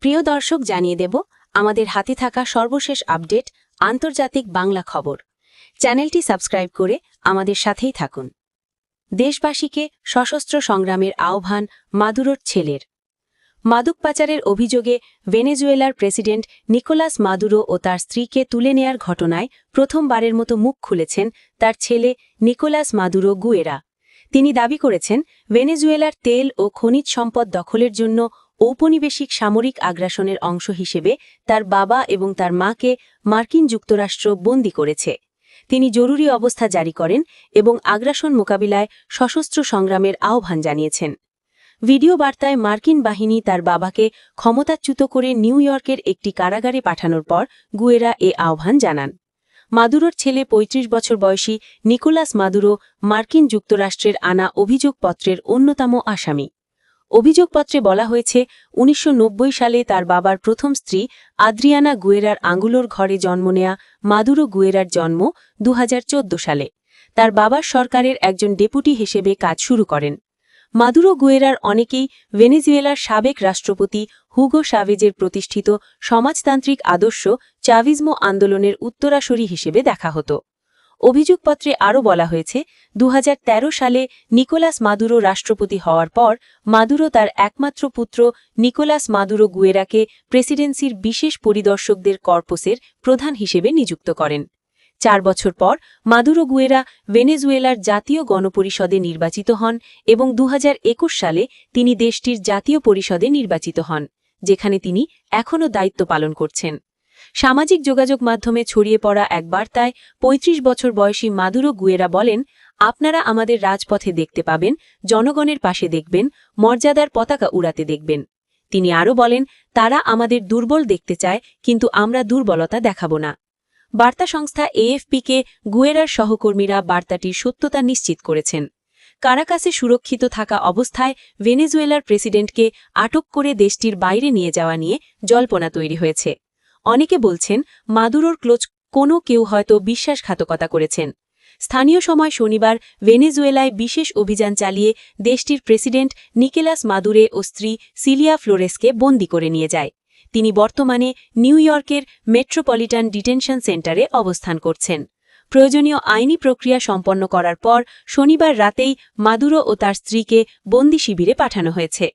প্রিয় দর্শক, জানিয়ে দেব আমাদের হাতে থাকা সর্বশেষ আপডেট আন্তর্জাতিক বাংলা খবর। চ্যানেলটি সাবস্ক্রাইব করে আমাদের সাথেই থাকুন। দেশবাসীকে সশস্ত্র সংগ্রামের আহ্বান মাদুরোর ছেলের। মাদক পাচারের অভিযোগে ভেনেজুয়েলার প্রেসিডেন্ট নিকোলাস মাদুরো ও তার স্ত্রীকে তুলে নেয়ার ঘটনায় প্রথমবারের মতো মুখ খুলেছেন তার ছেলে নিকোলাস মাদুরো গুয়েরা। তিনি দাবি করেছেন, ভেনেজুয়েলার তেল ও খনিজ সম্পদ দখলের জন্য ঔপনিবেশিক সামরিক আগ্রাসনের অংশ হিসেবে তার বাবা এবং তার মাকে মার্কিন যুক্তরাষ্ট্র বন্দী করেছে। তিনি জরুরি অবস্থা জারি করেন এবং আগ্রাসন মোকাবিলায় সশস্ত্র সংগ্রামের আহ্বান জানিয়েছেন। ভিডিও বার্তায় মার্কিন বাহিনী তার বাবাকে ক্ষমতাচ্যুত করে নিউ ইয়র্কের একটি কারাগারে পাঠানোর পর গুয়েরা এ আহ্বান জানান। মাদুরোর ছেলে ৩৫ বছর বয়সী নিকোলাস মাদুরো মার্কিন যুক্তরাষ্ট্রের আনা অভিযোগপত্রের অন্যতম আসামি। অভিযোগপত্রে বলা হয়েছে, ১৯৯০ সালে তার বাবার প্রথম স্ত্রী আদ্রিয়ানা গুয়েরার আঙ্গুলোর ঘরে জন্ম নেয়া মাদুরো গুয়েরার জন্ম ২০১৪ সালে। তার বাবার সরকারের একজন ডেপুটি হিসেবে কাজ শুরু করেন। মাদুরো গুয়েরার অনেকেই ভেনেজুয়েলার সাবেক রাষ্ট্রপতি হুগো চাভেজের প্রতিষ্ঠিত সমাজতান্ত্রিক আদর্শ চাভিজমো আন্দোলনের উত্তরাসূরি হিসেবে দেখা হতো। অভিযোগপত্রে আরও বলা হয়েছে, ২০১৩ সালে নিকোলাস মাদুরো রাষ্ট্রপতি হওয়ার পর মাদুরো তার একমাত্র পুত্র নিকোলাস মাদুরো গুয়েরাকে প্রেসিডেন্সির বিশেষ পরিদর্শকদের কর্পসের প্রধান হিসেবে নিযুক্ত করেন। ৪ বছর পর মাদুরো গুয়েরা ভেনেজুয়েলার জাতীয় গণপরিষদে নির্বাচিত হন এবং ২০২১ সালে তিনি দেশটির জাতীয় পরিষদে নির্বাচিত হন, যেখানে তিনি এখনও দায়িত্ব পালন করছেন। সামাজিক যোগাযোগ মাধ্যমে ছড়িয়ে পড়া এক বার্তায় ৩৫ বছর বয়সী মাদুরো গুয়েরা বলেন, আপনারা আমাদের রাজপথে দেখতে পাবেন, জনগণের পাশে দেখবেন, মর্যাদার পতাকা উড়াতে দেখবেন। তিনি আরও বলেন, তারা আমাদের দুর্বল দেখতে চায়, কিন্তু আমরা দুর্বলতা দেখাব না। বার্তা সংস্থা এএফপিকে গুয়েরার সহকর্মীরা বার্তাটির সত্যতা নিশ্চিত করেছেন। কারাকাসে সুরক্ষিত থাকা অবস্থায় ভেনেজুয়েলার প্রেসিডেন্টকে আটক করে দেশটির বাইরে নিয়ে যাওয়া নিয়ে জল্পনা তৈরি হয়েছে। অনেকে বলছেন, মাদুরোর ক্লোজ কোনো কেউ হয়তো বিশ্বাসঘাতকতা করেছেন। স্থানীয় সময় শনিবার ভেনেজুয়েলায় বিশেষ অভিযান চালিয়ে দেশটির প্রেসিডেন্ট নিকোলাস মাদুরো ও স্ত্রী সিলিয়া ফ্লোরেসকে বন্দী করে নিয়ে যায়। তিনি বর্তমানে নিউ ইয়র্কের মেট্রোপলিটন ডিটেনশন সেন্টারে অবস্থান করছেন। প্রয়োজনীয় আইনি প্রক্রিয়া সম্পন্ন করার পর শনিবার রাতেই মাদুরো ও তার স্ত্রীকে বন্দি শিবিরে পাঠানো হয়েছে।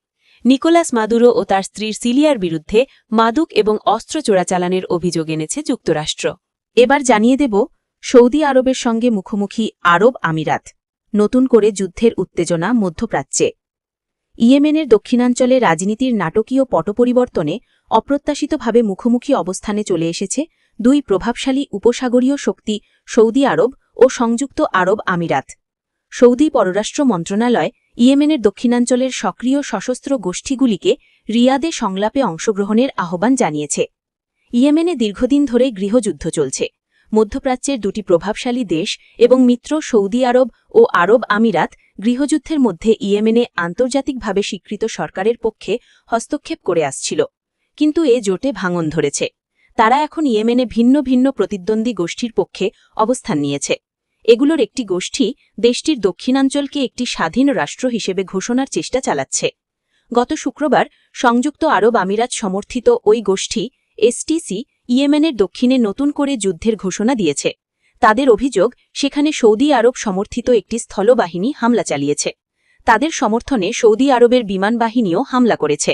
নিকোলাস মাদুরো ও তার স্ত্রীর সিলিয়ার বিরুদ্ধে মাদক এবং অস্ত্র চোরাচালানের অভিযোগ এনেছে যুক্তরাষ্ট্র। এবার জানিয়ে দেব, সৌদি আরবের সঙ্গে মুখোমুখি আরব আমিরাত, নতুন করে যুদ্ধের উত্তেজনা মধ্যপ্রাচ্যে। ইয়েমেনের দক্ষিণাঞ্চলে রাজনীতির নাটকীয় পটপরিবর্তনে অপ্রত্যাশিতভাবে মুখোমুখি অবস্থানে চলে এসেছে দুই প্রভাবশালী উপসাগরীয় শক্তি সৌদি আরব ও সংযুক্ত আরব আমিরাত। সৌদি পররাষ্ট্র মন্ত্রণালয় ইয়েমেনের দক্ষিণাঞ্চলের সক্রিয় সশস্ত্র গোষ্ঠীগুলিকে রিয়াদে সংলাপে অংশগ্রহণের আহ্বান জানিয়েছে। ইয়েমেনে দীর্ঘদিন ধরে গৃহযুদ্ধ চলছে। মধ্যপ্রাচ্যের দুটি প্রভাবশালী দেশ এবং মিত্র সৌদি আরব ও আরব আমিরাত গৃহযুদ্ধের মধ্যে ইয়েমেনে আন্তর্জাতিকভাবে স্বীকৃত সরকারের পক্ষে হস্তক্ষেপ করে আসছিল, কিন্তু এ জোটে ভাঙন ধরেছে। তারা এখন ইয়েমেনে ভিন্ন ভিন্ন প্রতিদ্বন্দ্বী গোষ্ঠীর পক্ষে অবস্থান নিয়েছে। এগুলোর একটি গোষ্ঠী দেশটির দক্ষিণাঞ্চলকে একটি স্বাধীন রাষ্ট্র হিসেবে ঘোষণার চেষ্টা চালাচ্ছে। গত শুক্রবার সংযুক্ত আরব আমিরাত সমর্থিত ওই গোষ্ঠী এসটিসি ইয়েমেনের দক্ষিণে নতুন করে যুদ্ধের ঘোষণা দিয়েছে। তাদের অভিযোগ, সেখানে সৌদি আরব সমর্থিত একটি স্থলবাহিনী হামলা চালিয়েছে। তাদের সমর্থনে সৌদি আরবের বিমান বাহিনীও হামলা করেছে।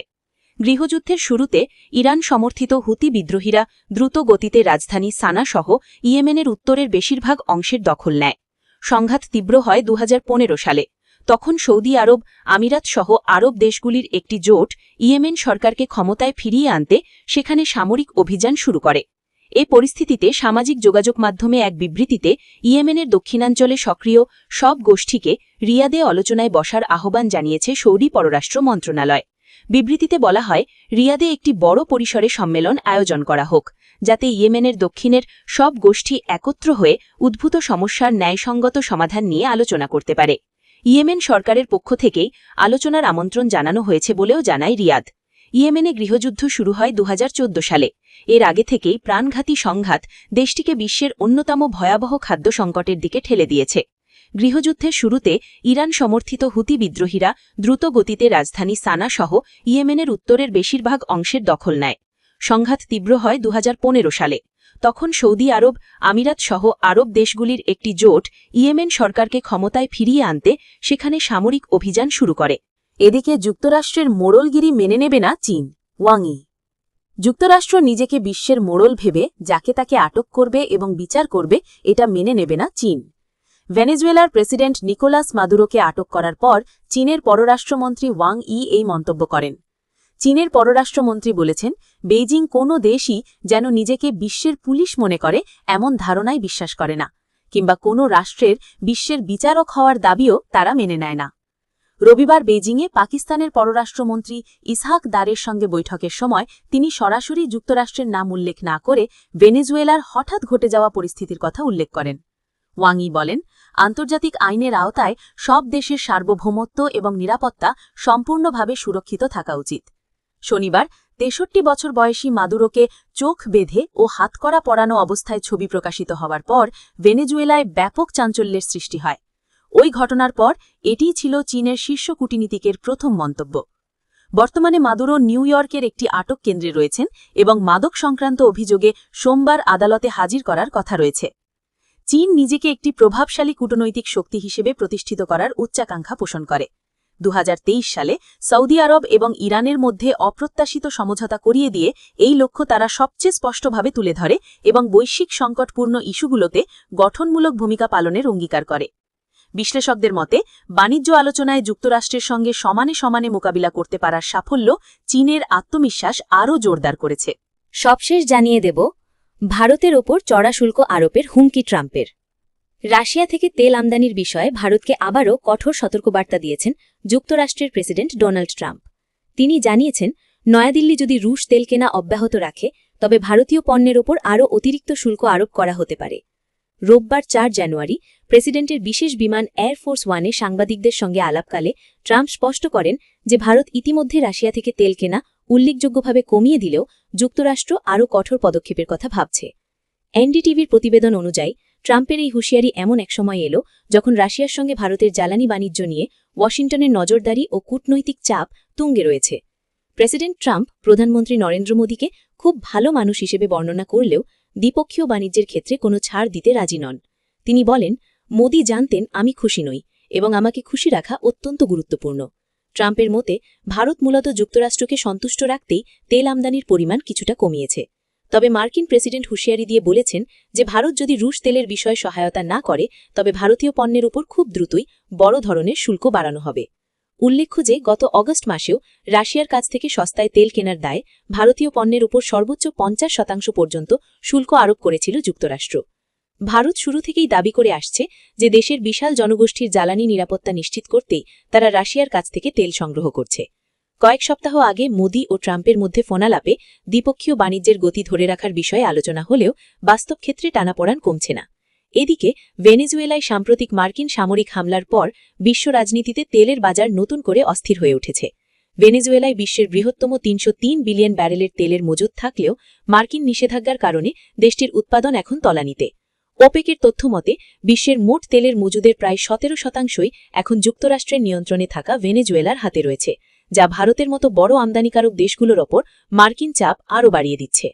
গৃহযুদ্ধের শুরুতে ইরান সমর্থিত হুতি বিদ্রোহীরা দ্রুত গতিতে রাজধানী সানা সহ ইয়েমেনের উত্তরের বেশিরভাগ অংশের দখল নেয়। সংঘাত তীব্র হয় ২০১৫ সালে। তখন সৌদি আরব, আমিরাত সহ আরব দেশগুলির একটি জোট ইয়েমেন সরকারকে ক্ষমতায় ফিরিয়ে আনতে সেখানে সামরিক অভিযান শুরু করে। এ পরিস্থিতিতে সামাজিক যোগাযোগ মাধ্যমে এক বিবৃতিতে ইয়েমেনের দক্ষিণাঞ্চলে সক্রিয় সব গোষ্ঠীকে রিয়াদে আলোচনায় বসার আহ্বান জানিয়েছে সৌদি পররাষ্ট্র মন্ত্রণালয়। বিবৃতিতে বলা হয়, রিয়াদে একটি বড় পরিসরে সম্মেলন আয়োজন করা হোক, যাতে ইয়েমেনের দক্ষিণের সব গোষ্ঠী একত্র হয়ে উদ্ভূত সমস্যার ন্যায়সঙ্গত সমাধান নিয়ে আলোচনা করতে পারে। ইয়েমেন সরকারের পক্ষ থেকেই আলোচনার আমন্ত্রণ জানানো হয়েছে বলেও জানায় রিয়াদ। ইয়েমেনে গৃহযুদ্ধ শুরু হয় ২০১৪ সালে। এর আগে থেকেই প্রাণঘাতী সংঘাত দেশটিকে বিশ্বের অন্যতম ভয়াবহ খাদ্য সংকটের দিকে ঠেলে দিয়েছে। গৃহযুদ্ধের শুরুতে ইরান সমর্থিত হুতি বিদ্রোহীরা দ্রুত গতিতে রাজধানী সানা সহ ইয়েমেনের উত্তরের বেশিরভাগ অংশের দখল নেয়। সংঘাত তীব্র হয় 2015 সালে। তখন সৌদি আরব, আমিরাত সহ আরব দেশগুলির একটি জোট ইয়েমেন সরকারকে ক্ষমতায় ফিরিয়ে আনতে সেখানে সামরিক অভিযান শুরু করে। এদিকে যুক্তরাষ্ট্রের মোড়লগিরি মেনে নেবে না চীন। ওয়াংই যুক্তরাষ্ট্র নিজেকে বিশ্বের মোড়ল ভেবে যাকে তাকে আটক করবে এবং বিচার করবে এটা মেনে নেবে না চীন। ভেনেজুয়েলার প্রেসিডেন্ট নিকোলাস মাদুরোকে আটক করার পর চীনের পররাষ্ট্রমন্ত্রী ওয়াং ই এই মন্তব্য করেন। চীনের পররাষ্ট্রমন্ত্রী বলেছেন, বেইজিং কোনো দেশই যেন নিজেকে বিশ্বের পুলিশ মনে করে এমন ধারণায় বিশ্বাস করে না, কিংবা কোনো রাষ্ট্রের বিশ্বের বিচারক হওয়ার দাবিও তারা মেনে নেয় না। রবিবার বেইজিংয়ে পাকিস্তানের পররাষ্ট্রমন্ত্রী ইসহাক দারের সঙ্গে বৈঠকের সময় তিনি সরাসরি যুক্তরাষ্ট্রের নাম উল্লেখ না করে ভেনেজুয়েলার হঠাৎ ঘটে যাওয়া পরিস্থিতির কথা উল্লেখ করেন। ওয়াংই বলেন, আন্তর্জাতিক আইনের আওতায় সব দেশের সার্বভৌমত্ব এবং নিরাপত্তা সম্পূর্ণভাবে সুরক্ষিত থাকা উচিত। শনিবার 63 বছর বয়সী মাদুরোকে চোখ বেঁধে ও হাতকড়া পরানো অবস্থায় ছবি প্রকাশিত হওয়ার পর ভেনেজুয়েলায় ব্যাপক চাঞ্চল্যের সৃষ্টি হয়। ওই ঘটনার পর এটিই ছিল চীনের শীর্ষ কূটনীতিকের প্রথম মন্তব্য। বর্তমানে মাদুরো নিউ ইয়র্কের একটি আটক কেন্দ্রে রয়েছেন এবং মাদক সংক্রান্ত অভিযোগে সোমবার আদালতে হাজির করার কথা রয়েছে। চীন নিজেকে একটি প্রভাবশালী কূটনৈতিক শক্তি হিসেবে প্রতিষ্ঠিত করার উচ্চাকাঙ্ক্ষা পোষণ করে। 2023 সালে সৌদি আরব এবং ইরানের মধ্যে অপ্রত্যাশিত সমঝোতা করিয়ে দিয়ে এই লক্ষ্য তারা সবচেয়ে স্পষ্টভাবে তুলে ধরে এবং বৈশ্বিক সংকটপূর্ণ ইস্যুগুলোতে গঠনমূলক ভূমিকা পালনের অঙ্গীকার করে। বিশ্লেষকদের মতে, বাণিজ্য আলোচনায় যুক্তরাষ্ট্রের সঙ্গে সমানে সমানে মোকাবিলা করতে পারার সাফল্য চীনের আত্মবিশ্বাস আরও জোরদার করেছে। সবশেষ জানিয়ে দেব, ভারতের ওপর চড়া শুল্ক আরোপের হুমকি ট্রাম্পের। রাশিয়া থেকে তেল আমদানির বিষয়ে ভারতকে আবারও কঠোর সতর্কবার্তা দিয়েছেন যুক্তরাষ্ট্রের প্রেসিডেন্ট ডোনাল্ড ট্রাম্প। তিনি জানিয়েছেন, নয়াদিল্লি যদি রুশ তেল কেনা অব্যাহত রাখে তবে ভারতীয় পণ্যের ওপর আরও অতিরিক্ত শুল্ক আরোপ করা হতে পারে। রোববার 4 জানুয়ারি প্রেসিডেন্টের বিশেষ বিমান এয়ারফোর্স ওয়ানে সাংবাদিকদের সঙ্গে আলাপকালে ট্রাম্প স্পষ্ট করেন যে ভারত ইতিমধ্যে রাশিয়া থেকে তেল কেনা উল্লেখযোগ্যভাবে কমিয়ে দিলেও যুক্তরাষ্ট্র আরও কঠোর পদক্ষেপের কথা ভাবছে। এনডিটিভির প্রতিবেদন অনুযায়ী ট্রাম্পের এই হুঁশিয়ারি এমন এক সময় এলো যখন রাশিয়ার সঙ্গে ভারতের জ্বালানি বাণিজ্য নিয়ে ওয়াশিংটনের নজরদারি ও কূটনৈতিক চাপ তুঙ্গে রয়েছে। প্রেসিডেন্ট ট্রাম্প প্রধানমন্ত্রী নরেন্দ্র মোদীকে খুব ভালো মানুষ হিসেবে বর্ণনা করলেও দ্বিপক্ষীয় বাণিজ্যের ক্ষেত্রে কোনো ছাড় দিতে রাজি নন। তিনি বলেন, মোদী জানতেন আমি খুশি নই এবং আমাকে খুশি রাখা অত্যন্ত গুরুত্বপূর্ণ। ট্রাম্পের মতে ভারত মূলত যুক্তরাষ্ট্রকে সন্তুষ্ট রাখতেই তেল আমদানির পরিমাণ কিছুটা কমিয়েছে। তবে মার্কিন প্রেসিডেন্ট হুঁশিয়ারি দিয়ে বলেছেন যে ভারত যদি রুশ তেলের বিষয়ে সহায়তা না করে তবে ভারতীয় পণ্যের উপর খুব দ্রুতই বড় ধরনের শুল্ক বাড়ানো হবে। উল্লেখ্য যে গত অগস্ট মাসেও রাশিয়ার কাছ থেকে সস্তায় তেল কেনার দায়ে ভারতীয় পণ্যের উপর সর্বোচ্চ 50% পর্যন্ত শুল্ক আরোপ করেছিল যুক্তরাষ্ট্র। ভারত শুরু থেকেই দাবি করে আসছে যে দেশের বিশাল জনগোষ্ঠীর জ্বালানি নিরাপত্তা নিশ্চিত করতেই তারা রাশিয়ার কাছ থেকে তেল সংগ্রহ করছে। কয়েক সপ্তাহ আগে মোদি ও ট্রাম্পের মধ্যে ফোনালাপে দ্বিপক্ষীয় বাণিজ্যের গতি ধরে রাখার বিষয়ে আলোচনা হলেও বাস্তব ক্ষেত্রে টানাপোড়েন কমছে না। এদিকে ভেনেজুয়েলায় সাম্প্রতিক মার্কিন সামরিক হামলার পর বিশ্ব রাজনীতিতে তেলের বাজার নতুন করে অস্থির হয়ে উঠেছে। ভেনেজুয়েলায় বিশ্বের বৃহত্তম 303 বিলিয়ন ব্যারেলের তেলের মজুদ থাকলেও মার্কিন নিষেধাজ্ঞার কারণে দেশটির উৎপাদন এখন তলানিতে। ওপেকের তথ্যমতে বিশ্বের মোট তেলের মজুদের প্রায় 17% এখন যুক্তরাষ্ট্রের নিয়ন্ত্রণে থাকা ভেনেজুয়েলার হাতে রয়েছে, যা ভারতের মতো বড় আমদানিকারক দেশগুলোর ওপর মার্কিন চাপ আরও বাড়িয়ে দিচ্ছে।